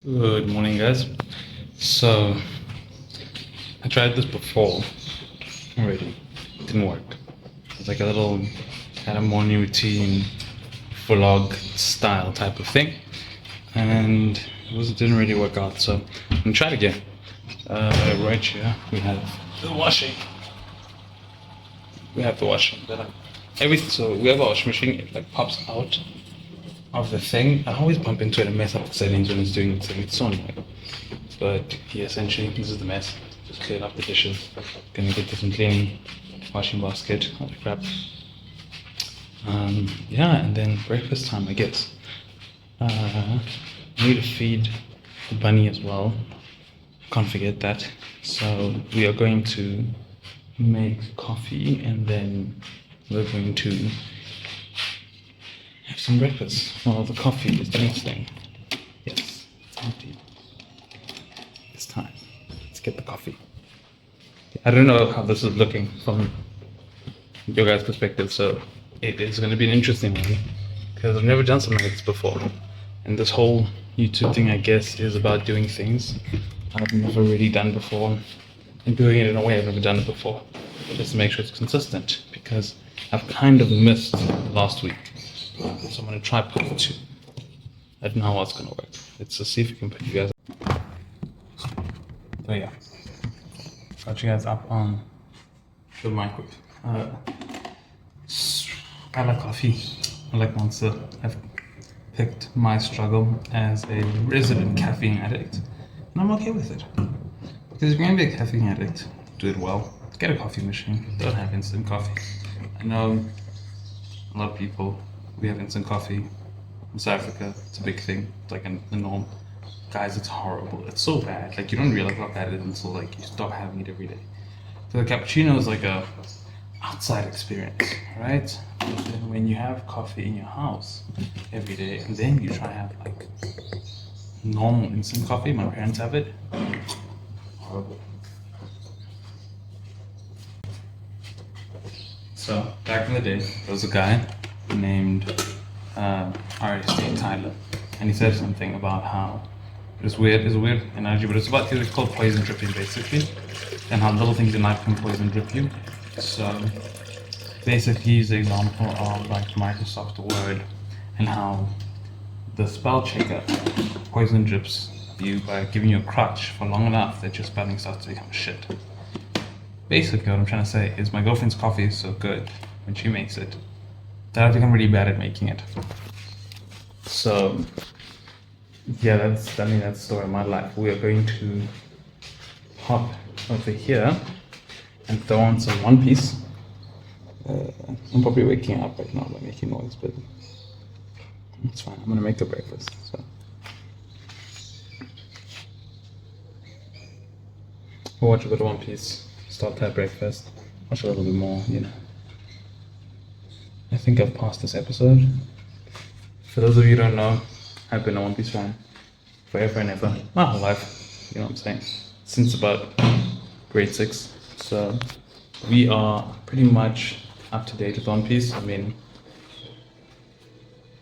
Good morning, guys. So, I tried this before already. It didn't work. It's like a little kind of morning routine vlog style type of thing, and it didn't really work out. So, I'm gonna try it again. Right here we have the washing. We have the washing. So we have a washing machine. It like pops out of the thing. I always bump into it and mess up the settings when it's doing its thing. It's so annoying. But yeah, essentially this is the mess. Just cleared up the dishes. Gonna get this in cleaning washing basket. All the crap. Yeah, and then breakfast time, I guess. I need to feed the bunny as well. Can't forget that. So we are going to make coffee and then we're going to have some breakfast. Well, the coffee is the next thing. Yes, it's empty. It's time. Let's get the coffee. I don't know how this is looking from your guys' perspective, so it is going to be an interesting one because I've never done something like this before. And this whole YouTube thing, I guess, is about doing things I've never really done before and doing it in a way I've never done it before, just to make sure it's consistent because I've kind of missed last week. So I'm going to try part 2. I don't know how it's going to work. Let's just see if we can put you guys up. So yeah, got you guys up on the microwave. I like coffee. I like Monster. I've picked my struggle as a resident caffeine addict, and I'm okay with it. Because if you're going to be a caffeine addict, do it well. Get a coffee machine. Don't have instant coffee. I know a lot of people, we have instant coffee in South Africa. It's a big thing. It's like the norm. Guys, it's horrible. It's so bad. Like, you don't realize how bad it is until like you stop having it every day. So the cappuccino is like a outside experience, right? But then when you have coffee in your house every day and then you try to have like normal instant coffee, my parents have it. Horrible. So back in the day, there was a guy named RSD Tyler, and he said something about how it's a weird analogy, but it's called poison dripping basically, and how little things in life can poison drip you. So basically, he's the example of like Microsoft Word and how the spell checker poison drips you by giving you a crutch for long enough that your spelling starts to become shit. Basically, what I'm trying to say is my girlfriend's coffee is so good when she makes it that I've become really bad at making it. So, yeah, that's the story of my life. We are going to hop over here and throw on some One Piece. I'm probably waking up right now by making noise, but it's fine. I'm gonna make the breakfast. So, we'll watch a bit of One Piece. Start that breakfast. Watch a little bit more, you know. I think I've passed this episode. For those of you who don't know, I've been a One Piece fan forever and ever, my whole life. You know what I'm saying? Since about grade 6. So we are pretty much up to date with One Piece. I mean,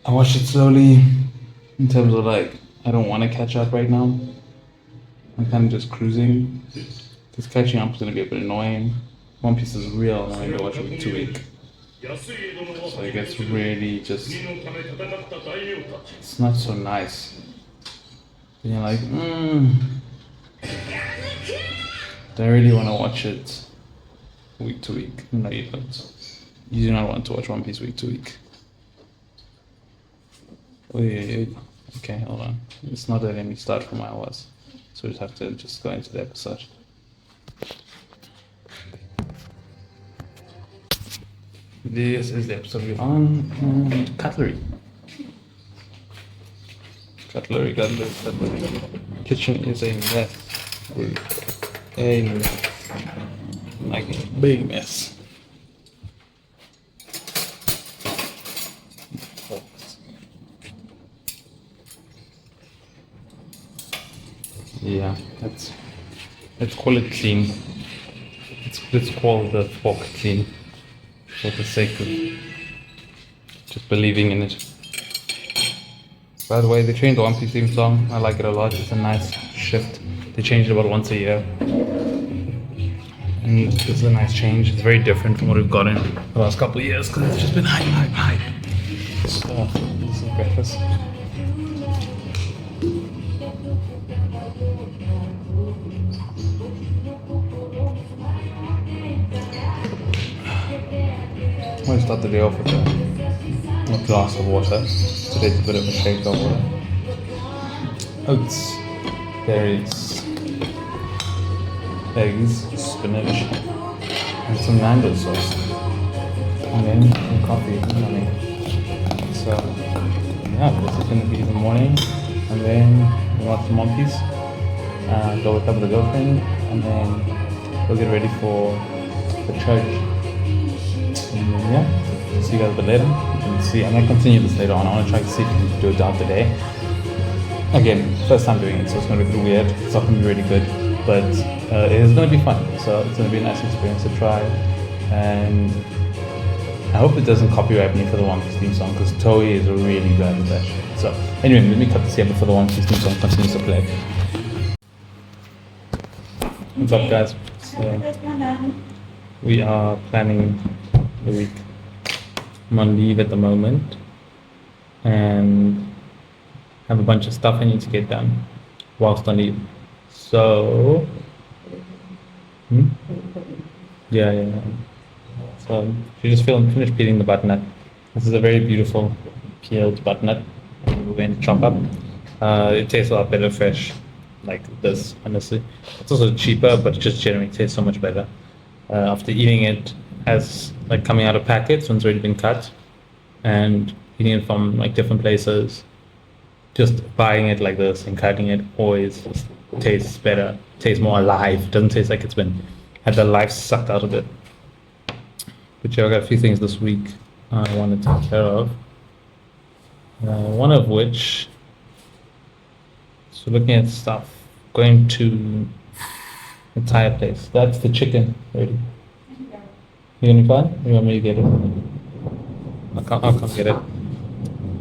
I watched it slowly in terms of like, I don't want to catch up right now. I'm kind of just cruising. Because catching up is going to be a bit annoying. One Piece is real annoying to watch it week to week. So it gets really just, it's not so nice. And you're like, do I really want to watch it week to week? No, you don't. You do not want to watch One Piece week to week. Wait. Okay, hold on. It's not letting me start from where I was. So we just have to just go into the episode. This is the episode we're on, and cutlery. Kitchen is a mess. A mess. Like a big mess. Yeah, let's call it clean. Let's call the fork clean. For the sake of just believing in it. By the way, they changed the One Piece theme song. I like it a lot. It's a nice shift. They change it about once a year. And this is a nice change. It's very different from what we've gotten the last couple of years because it's just been hype. So, this is breakfast. I'm going to start the day off with a glass of water. Today's a bit of a shake of water. Oats, berries, eggs, spinach, and some mango sauce. And then some coffee in the morning. So, yeah, this is going to be the morning. And then we watch some One Piece, go wake up with the girlfriend, and then we'll get ready for the church. And then, yeah, see you guys a bit later. You can see, I'm going to continue this later on. I want to try to see if we can do it throughout the day. Again, first time doing it, so it's going to be a bit weird. It's not going to be really good, but it is going to be fun. So it's going to be a nice experience to try. And I hope it doesn't copyright me for the One Piece theme song, because Toei is really bad at that shit. So anyway, let me cut this here before the One Piece theme song continues to play. What's up, guys? So we are planning the week. I'm on leave at the moment and have a bunch of stuff I need to get done whilst on leave. So yeah. So she just finished peeling the butternut. This is a very beautiful peeled butternut. We're going to chop up. It tastes a lot better fresh, like this. Honestly, it's also cheaper, but it just generally tastes so much better after eating it as like coming out of packets when it's already been cut, and eating it from like different places. Just buying it like this and cutting it always just tastes better, tastes more alive. It doesn't taste like it's been had the life sucked out of it. But yeah, I got a few things this week I want to take care of. One of which, so looking at stuff, going to the Thai place. That's the chicken ready. You gonna be fine? You want me to get it? I'll come get it.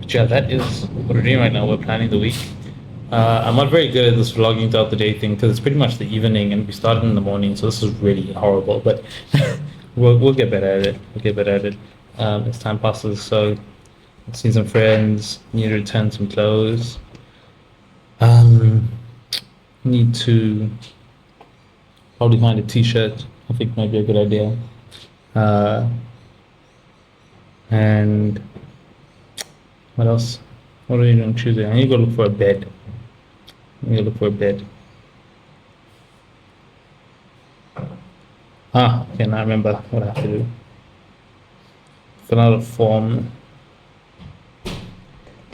But yeah, that is what we're doing right now. We're planning the week. I'm not very good at this vlogging throughout the day thing because it's pretty much the evening and we started in the morning, so this is really horrible. But we'll get better at it. We'll get better at it as time passes. So I've seen some friends. Need to return some clothes. Need to probably find a t-shirt. I think might be a good idea. And what else? What are you doing Tuesday? I need to go look for a bed. Okay, now I remember what I have to do. Fill out a form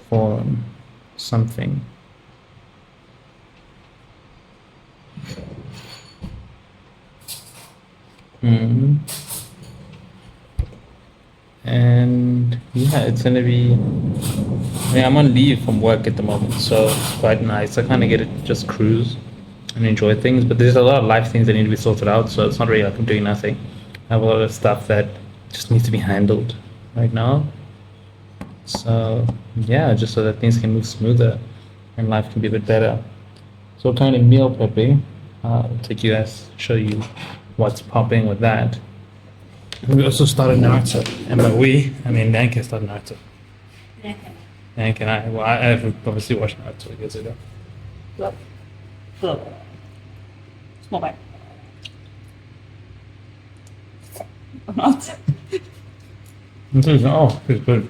for something. And yeah, it's gonna be. I'm on leave from work at the moment, so it's quite nice. I kind of get to just cruise and enjoy things, but there's a lot of life things that need to be sorted out, so it's not really like I'm doing nothing. I have a lot of stuff that just needs to be handled right now. So yeah, just so that things can move smoother and life can be a bit better. So we're kind of meal prepping. I'll take you guys, show you what's popping with that. We also started Naruto, and by we, I mean Nanke started Naruto. Nanke and I, well, I have obviously watched Naruto years ago. Look. Small bite. Or not. It's good.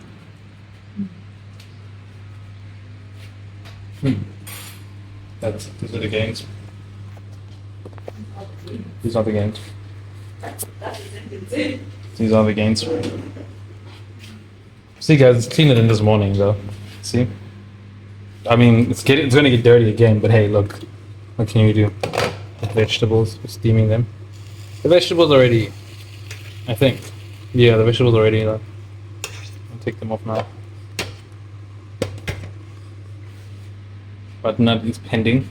These are the games. These are the games. These are the games. See guys, it's cleaner than this morning though. See? I mean, it's gonna get dirty again, but hey, look. What can you do? The vegetables, we're steaming them. The vegetables already, I think. Yeah, the vegetables already, I'll take them off now. But nut is pending.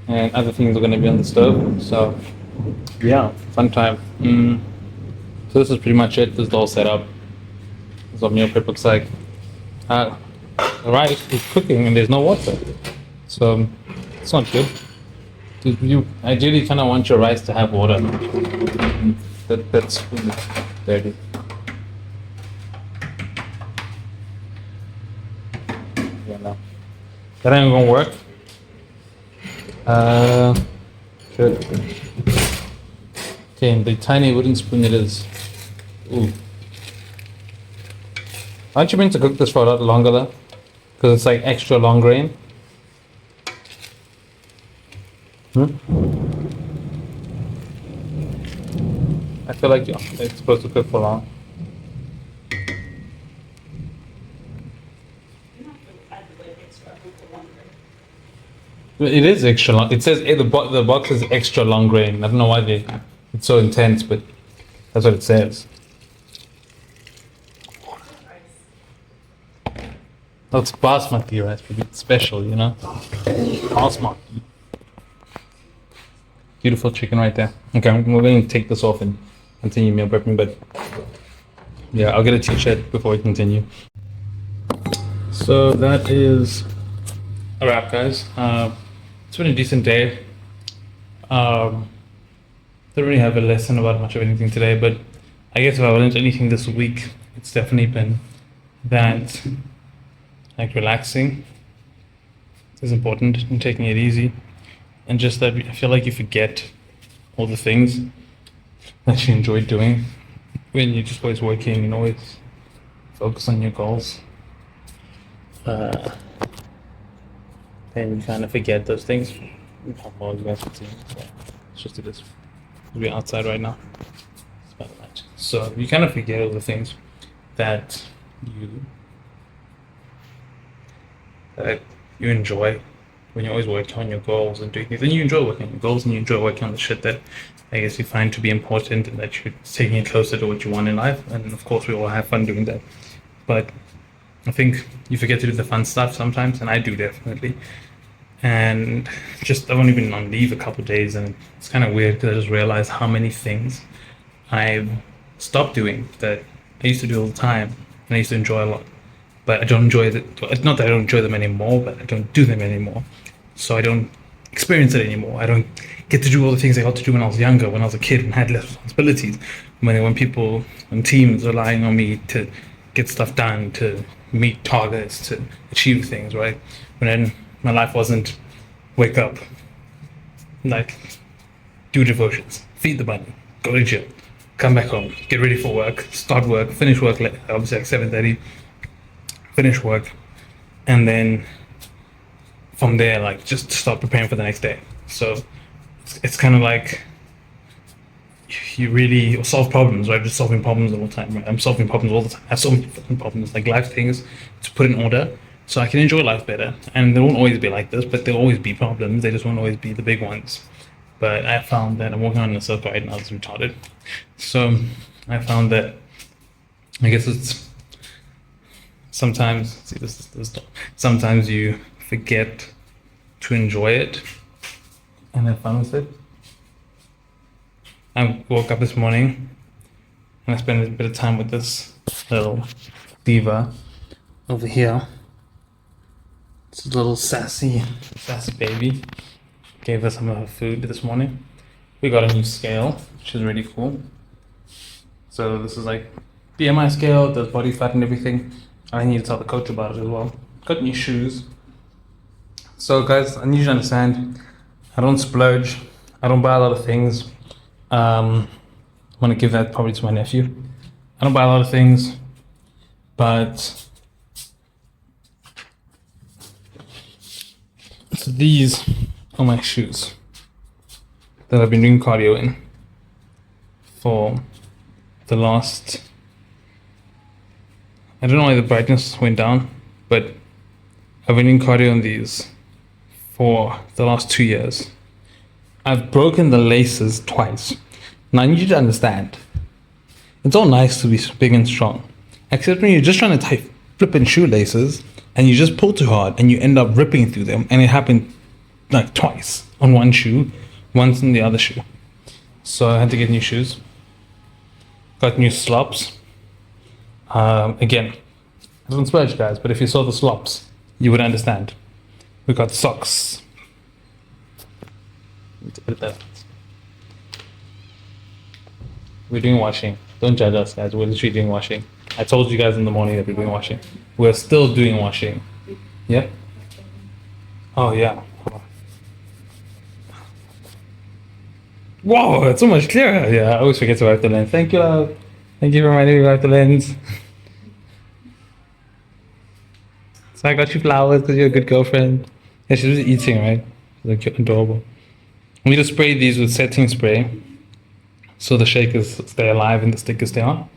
And other things are gonna be on the stove, so yeah, fun time. So this is pretty much it. This is the whole setup. This is what meal prep looks like. the rice is cooking and there's no water. So it's not good. You ideally kind of want your rice to have water. That's really dirty. Yeah, no. That ain't gonna work. Good. Okay, and the tiny wooden spoon it is. Ooh. Aren't you meant to cook this for a lot longer though? Because it's like extra long grain. I feel like it's supposed to cook for long. It is extra long. It says the box is extra long grain. I don't know why it's so intense, but that's what it says. That's basmati rice, but it's special, you know. Basmati. Beautiful chicken right there. Okay, we're going to take this off and continue meal prepping, but yeah, I'll get a t-shirt before we continue. So that is a wrap, guys. It's been a decent day. Don't really have a lesson about much of anything today, but I guess if I learned anything this week, it's definitely been that like relaxing is important and taking it easy, and just that I feel like you forget all the things that you enjoy doing when you're just always working and always focus on your goals. Then you kind of forget those things. Well, you guys can see. So let's just do this. We're outside right now. It's about night. So you kind of forget all the things that you enjoy when you're always working on your goals and doing things. And you enjoy working on your goals and you enjoy working on the shit that I guess you find to be important and that you're taking it closer to what you want in life. And of course, we all have fun doing that. But I think you forget to do the fun stuff sometimes, and I do definitely. And just I've only been on leave a couple of days, and it's kind of weird because I just realized how many things I've stopped doing that I used to do all the time and I used to enjoy a lot. But I don't enjoy it. Not that I don't enjoy them anymore, but I don't do them anymore. So I don't experience it anymore. I don't get to do all the things I got to do when I was younger, when I was a kid and had less responsibilities. When people and teams relying on me to get stuff done, to meet targets, to achieve things, right? When my life wasn't wake up, like do devotions, feed the bunny, go to gym, come back home, get ready for work, start work, finish work, obviously like 7:30, finish work, and then from there, like just start preparing for the next day. So it's kind of like you really solve problems, right? Just solving problems all the time, right? I'm solving problems all the time. I have so many different problems, like life things to put in order so I can enjoy life better. And they won't always be like this, but there'll always be problems. They just won't always be the big ones. But I found that I'm working on myself right now, it's retarded. So I found that I guess it's sometimes, sometimes you forget to enjoy it and have fun with it. I woke up this morning and I spent a bit of time with this little diva over here. This little sassy baby. Gave her some of her food this morning. We got a new scale, which is really cool. So this is like BMI scale, does body fat and everything. I need to tell the coach about it as well. Got new shoes. So guys, I need you to understand, I don't splurge. I don't buy a lot of things. I'm gonna give that probably to my nephew. I don't buy a lot of things, but so these are my shoes that I've been doing cardio in for the last, I don't know why the brightness went down, but I've been doing cardio in these for the last 2 years. I've broken the laces twice. Now I need you to understand, it's all nice to be big and strong, except when you're just trying to tie flipping shoelaces and you just pull too hard and you end up ripping through them, and it happened like twice on one shoe, once on the other shoe. So I had to get new shoes. Got new slops. Again, I don't splurge, guys, but if you saw the slops, you would understand. We got socks. Need to put that. We're doing washing. Don't judge us, guys. We're literally doing washing. I told you guys in the morning that we're doing washing. We're still doing washing. Yeah? Oh, yeah. Whoa, it's so much clearer. Yeah, I always forget to wipe the lens. Thank you, love. Thank you for reminding me to wipe the lens. So I got you flowers because you're a good girlfriend. Yeah, she's just eating, right? Like, you're adorable. I need to spray these with setting spray so the shakers stay alive and the stickers stay on.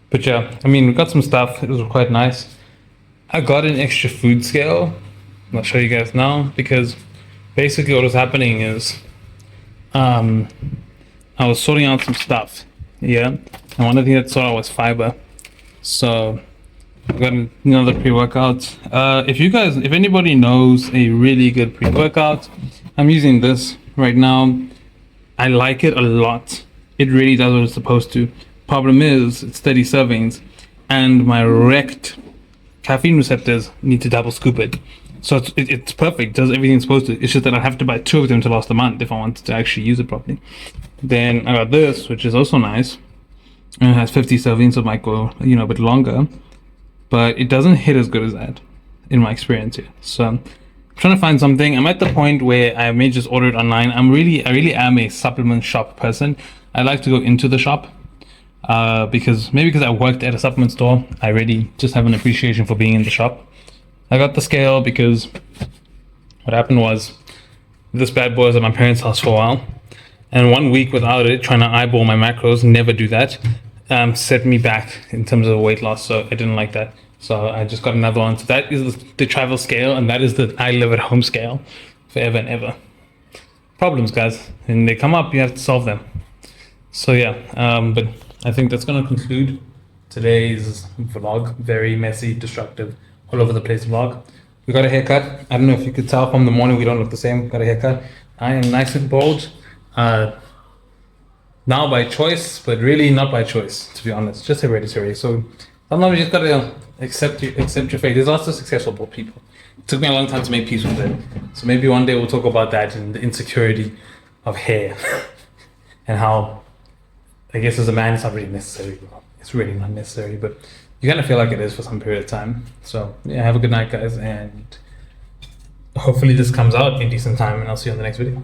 But yeah, I mean, we got some stuff. It was quite nice. I got an extra food scale. I'll show you guys now because basically what was happening is I was sorting out some stuff. Yeah. And one of the things I saw was fiber. So I got another pre-workout. If anybody knows a really good pre-workout, I'm using this right now. I like it a lot. It really does what it's supposed to. Problem is, it's 30 servings, and my wrecked caffeine receptors need to double scoop it. So it's perfect, does everything it's supposed to. It's just that I have to buy 2 of them to last a month if I wanted to actually use it properly. Then I got this, which is also nice. And it has 50 servings, so it might go, a bit longer. But it doesn't hit as good as that, in my experience here. So I'm trying to find something. I'm at the point where I may just order it online. I really am a supplement shop person. I like to go into the shop because I worked at a supplement store. I really just have an appreciation for being in the shop. I got the scale because what happened was this bad boy was at my parents' house for a while, and 1 week without it, trying to eyeball my macros, never do that, set me back in terms of weight loss. So I didn't like that. So I just got another one. So that is the travel scale, and that is the I live at home scale, forever and ever. Problems, guys, and they come up, you have to solve them. So yeah, but I think that's gonna conclude today's vlog. Very messy, destructive, all over the place vlog. We got a haircut. I don't know if you could tell from the morning we don't look the same. Got a haircut. I am nice and bald. Now by choice, but really not by choice, to be honest. Just hereditary. So sometimes you just gotta accept your fate. There's lots of successful bald people. It took me a long time to make peace with it. So maybe one day we'll talk about that and the insecurity of hair and how I guess as a man, it's not really necessary. It's really not necessary, but you kind of feel like it is for some period of time. So yeah, have a good night, guys, and hopefully this comes out in decent time, and I'll see you on the next video.